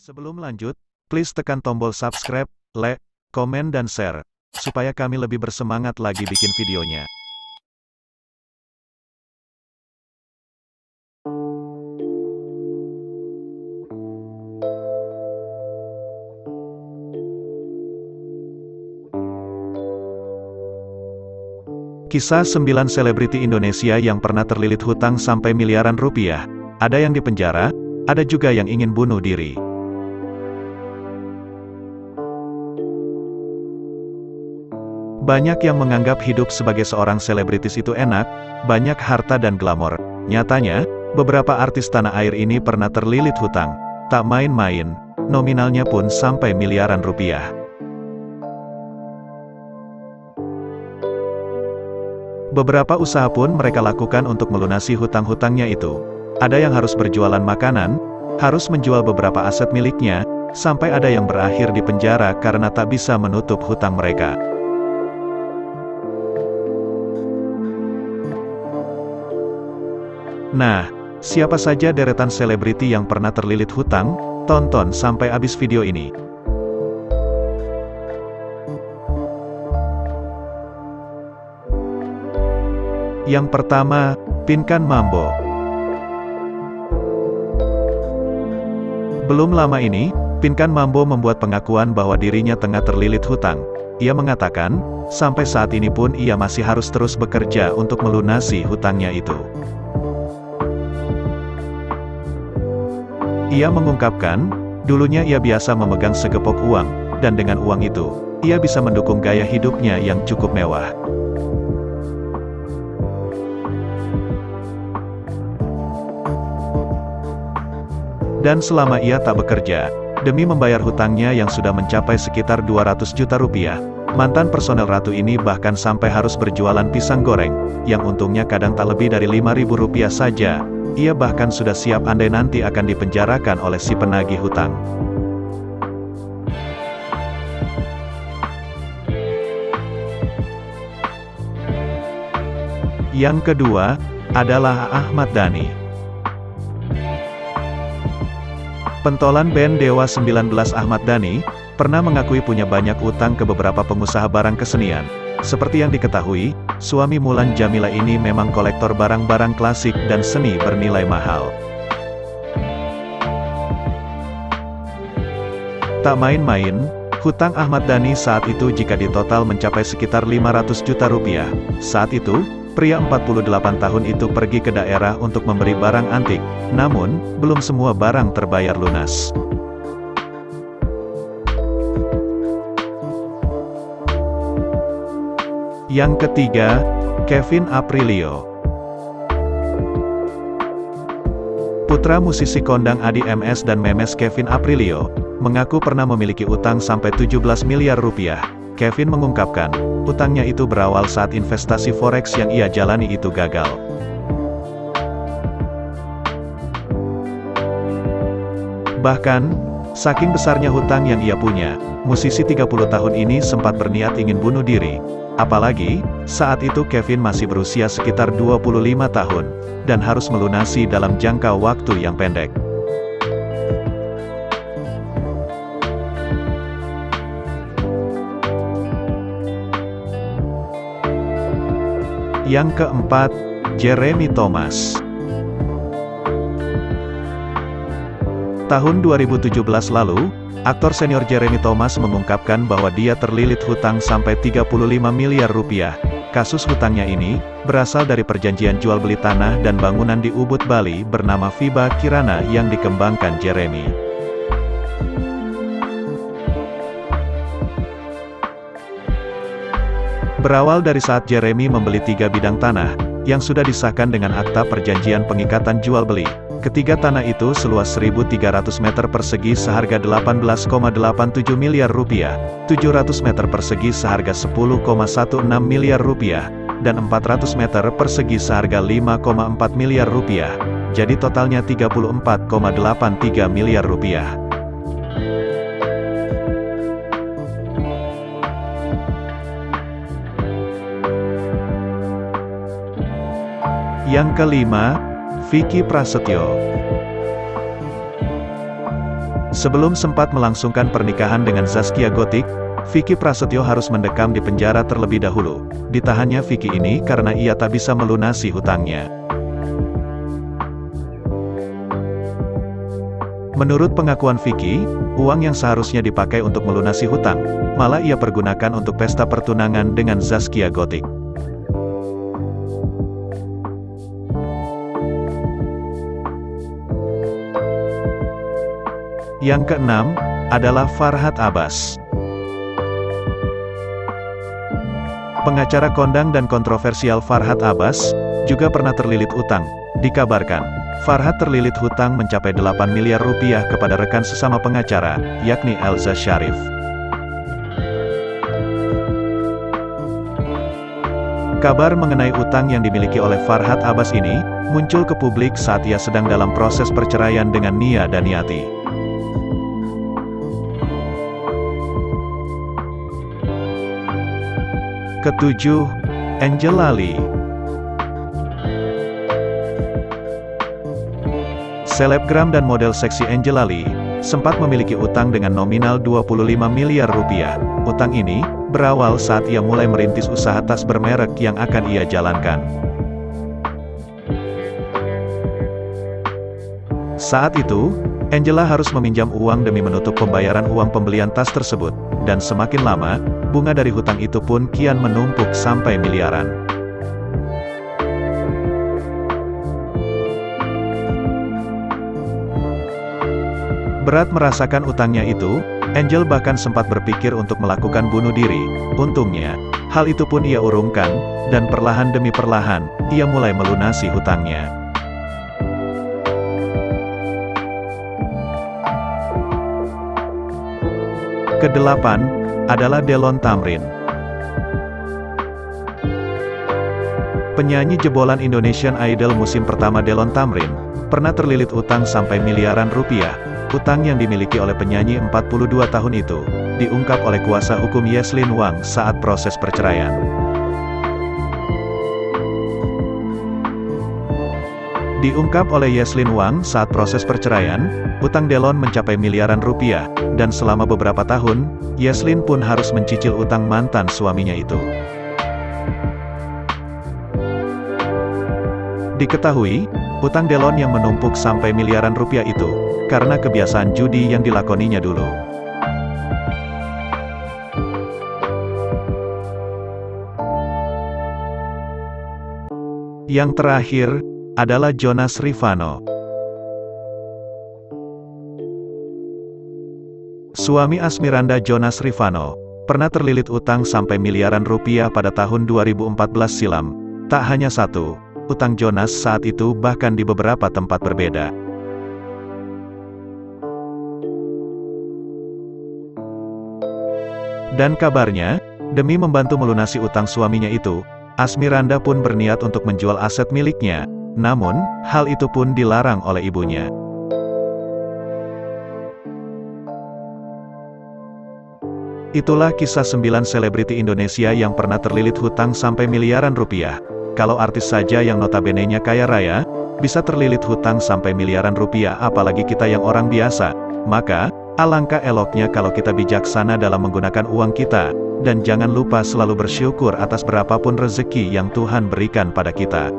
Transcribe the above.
Sebelum lanjut, please tekan tombol subscribe, like, komen dan share, supaya kami lebih bersemangat lagi bikin videonya. Kisah 9 selebriti Indonesia yang pernah terlilit hutang sampai miliaran rupiah. Ada yang dipenjara, ada juga yang ingin bunuh diri. Banyak yang menganggap hidup sebagai seorang selebritis itu enak, banyak harta dan glamor. Nyatanya, beberapa artis tanah air ini pernah terlilit hutang. Tak main-main, nominalnya pun sampai miliaran rupiah. Beberapa usaha pun mereka lakukan untuk melunasi hutang-hutangnya itu. Ada yang harus berjualan makanan, harus menjual beberapa aset miliknya, sampai ada yang berakhir di penjara karena tak bisa menutup hutang mereka. Nah, siapa saja deretan selebriti yang pernah terlilit hutang? Tonton sampai habis video ini. Yang pertama, Pinkan Mambo. Belum lama ini, Pinkan Mambo membuat pengakuan bahwa dirinya tengah terlilit hutang. Ia mengatakan, sampai saat ini pun ia masih harus terus bekerja untuk melunasi hutangnya itu. Ia mengungkapkan, dulunya ia biasa memegang segepok uang, dan dengan uang itu, ia bisa mendukung gaya hidupnya yang cukup mewah. Dan selama ia tak bekerja, demi membayar hutangnya yang sudah mencapai sekitar 200 juta rupiah, mantan personel ratu ini bahkan sampai harus berjualan pisang goreng, yang untungnya kadang tak lebih dari 5.000 rupiah saja. Ia bahkan sudah siap andai nanti akan dipenjarakan oleh si penagih hutang. Yang kedua, adalah Ahmad Dhani. Pentolan band Dewa 19 Ahmad Dhani, pernah mengakui punya banyak utang ke beberapa pengusaha barang kesenian. Seperti yang diketahui, suami Mulan Jameela ini memang kolektor barang-barang klasik dan seni bernilai mahal. Tak main-main, hutang Ahmad Dhani saat itu jika ditotal mencapai sekitar 500 juta rupiah. Saat itu, pria 48 tahun itu pergi ke daerah untuk memberi barang antik, namun, belum semua barang terbayar lunas. Yang ketiga, Kevin Aprilio. Putra musisi kondang Adi MS dan Memes Kevin Aprilio, mengaku pernah memiliki utang sampai 17 miliar rupiah. Kevin mengungkapkan, utangnya itu berawal saat investasi forex yang ia jalani itu gagal. Bahkan, saking besarnya hutang yang ia punya, musisi 30 tahun ini sempat berniat ingin bunuh diri. Apalagi, saat itu Kevin masih berusia sekitar 25 tahun, dan harus melunasi dalam jangka waktu yang pendek. Yang keempat, Jeremy Thomas. Tahun 2017 lalu, aktor senior Jeremy Thomas mengungkapkan bahwa dia terlilit hutang sampai 35 miliar rupiah. Kasus hutangnya ini, berasal dari perjanjian jual beli tanah dan bangunan di Ubud, Bali bernama Viba Kirana yang dikembangkan Jeremy. Berawal dari saat Jeremy membeli 3 bidang tanah, yang sudah disahkan dengan akta perjanjian pengikatan jual beli. Ketiga tanah itu seluas 1.300 meter persegi seharga 18,87 miliar rupiah, 700 meter persegi seharga 10,16 miliar rupiah, dan 400 meter persegi seharga 5,4 miliar rupiah. Jadi totalnya 34,83 miliar rupiah. Yang kelima, Vicky Prasetyo. Sebelum sempat melangsungkan pernikahan dengan Zaskia Gotik, Vicky Prasetyo harus mendekam di penjara terlebih dahulu. Ditahannya Vicky ini karena ia tak bisa melunasi hutangnya. Menurut pengakuan Vicky, uang yang seharusnya dipakai untuk melunasi hutang, malah ia pergunakan untuk pesta pertunangan dengan Zaskia Gotik. Yang keenam, adalah Farhad Abbas. Pengacara kondang dan kontroversial Farhad Abbas, juga pernah terlilit utang. Dikabarkan, Farhad terlilit hutang mencapai 8 miliar rupiah kepada rekan sesama pengacara, yakni Elza Sharif. Kabar mengenai utang yang dimiliki oleh Farhad Abbas ini, muncul ke publik saat ia sedang dalam proses perceraian dengan Nia Daniati. Ketujuh, Angel Lali. Selebgram dan model seksi Angel Lali sempat memiliki utang dengan nominal 25 miliar rupiah. Utang ini berawal saat ia mulai merintis usaha tas bermerek yang akan ia jalankan. Saat itu, Angela harus meminjam uang demi menutup pembayaran uang pembelian tas tersebut, dan semakin lama, bunga dari hutang itu pun kian menumpuk sampai miliaran. Berat merasakan utangnya itu, Angel bahkan sempat berpikir untuk melakukan bunuh diri. Untungnya, hal itu pun ia urungkan, dan perlahan demi perlahan, ia mulai melunasi hutangnya. Kedelapan, adalah Delon Thamrin. Penyanyi jebolan Indonesian Idol musim pertama Delon Thamrin, pernah terlilit utang sampai miliaran rupiah. Utang yang dimiliki oleh penyanyi 42 tahun itu, diungkap oleh kuasa hukum Yeslyn Wang saat proses perceraian. Diungkap oleh Yeslyn Wang saat proses perceraian, utang Delon mencapai miliaran rupiah, dan selama beberapa tahun, Yeslyn pun harus mencicil utang mantan suaminya itu. Diketahui, utang Delon yang menumpuk sampai miliaran rupiah itu, karena kebiasaan judi yang dilakoninya dulu. Yang terakhir, adalah Jonas Rivanno. Suami Asmiranda, Jonas Rivanno, pernah terlilit utang sampai miliaran rupiah pada tahun 2014 silam. Tak hanya satu, utang Jonas saat itu bahkan di beberapa tempat berbeda. Dan kabarnya, demi membantu melunasi utang suaminya itu, Asmiranda pun berniat untuk menjual aset miliknya. Namun, hal itu pun dilarang oleh ibunya. Itulah kisah 9 selebriti Indonesia yang pernah terlilit hutang sampai miliaran rupiah. Kalau artis saja yang notabene-nya kaya raya, bisa terlilit hutang sampai miliaran rupiah, apalagi kita yang orang biasa. Maka, alangkah eloknya kalau kita bijaksana dalam menggunakan uang kita, dan jangan lupa selalu bersyukur atas berapapun rezeki yang Tuhan berikan pada kita.